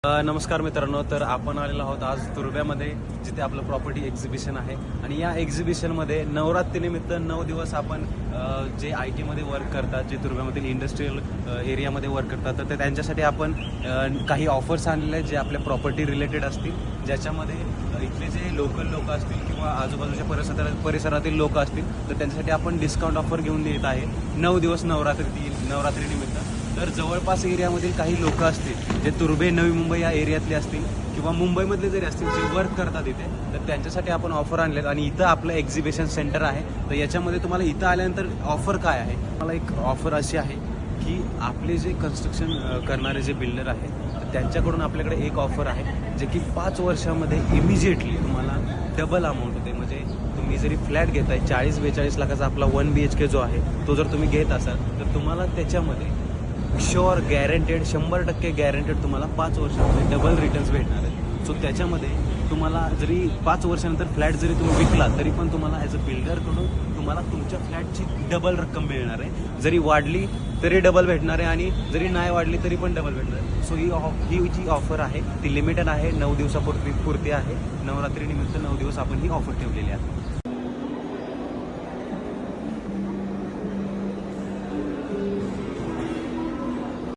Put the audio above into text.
नमस्कार मित्रांनो, तर आपण आलेलो आहोत आज तुर्भ्यामध्ये, जिथे आपलं प्रॉपर्टी एक्झिबिशन आहे. आणि या एक्झिबिशनमध्ये नवरात्रीनिमित्त 9 दिवस आपण जे IT मध्ये वर्क करतात, जे तुर्भ्यामधील इंडस्ट्रीयल एरियामध्ये वर्क करतात, तर त्यांच्यासाठी आपण काही ऑफर्स आणलेले आहेत जे आपल्या प्रॉपर्टी रिलेटेड असतील, ज्याच्यामध्ये इथले जे लोकल लोक असतील किंवा आजूबाजूच्या परिसरातील लोक असतील, तर त्यांच्यासाठी आपण डिस्काउंट ऑफर घेऊन देत आहे 9 दिवस नवरात्रीनिमित्त. तर जवळपास एरियामधील काही लोक असतील जे तुर्भे, नवी मुंबई या एरियातले असतील किंवा मुंबईमधले जरी असतील जे वर्क करतात इथे, तर त्यांच्यासाठी आपण ऑफर आणलेत. आणि इथं आपलं एक्झिबिशन सेंटर आहे, तर याच्यामध्ये तुम्हाला इथं आल्यानंतर ऑफर काय आहे, मला एक ऑफर अशी आहे की आपले जे कन्स्ट्रक्शन करणारे जे बिल्डर आहेत, तर त्यांच्याकडून आपल्याकडे एक ऑफर आहे जे की 5 वर्षामध्ये इमिजिएटली तुम्हाला डबल अमाऊंट होते. म्हणजे तुम्ही जरी फ्लॅट घेताय 40-42 लाखाचा आपला 1 BHK जो आहे, तो जर तुम्ही घेत असाल तर तुम्हाला त्याच्यामध्ये शुअर गॅरंटेड 100% गॅरंटेड तुम्हाला 5 वर्षामध्ये डबल रिटर्न्स भेटणार आहेत. सो त्याच्यामध्ये तुम्हाला जरी 5 वर्षानंतर फ्लॅट जरी तुम्ही विकला तरी पण तुम्हाला ॲज अ बिल्डरकडून तुम्हाला तुमच्या फ्लॅटची डबल रक्कम मिळणार आहे. जरी वाढली तरी डबल भेटणार आहे आणि जरी नाही वाढली तरी पण डबल भेटणार आहे. सो ही जी ऑफर आहे ती लिमिटेड आहे, 9 दिवसापुरती आहे. नवरात्रीनिमित्त 9 दिवस आपण ही ऑफर ठेवलेली आहे.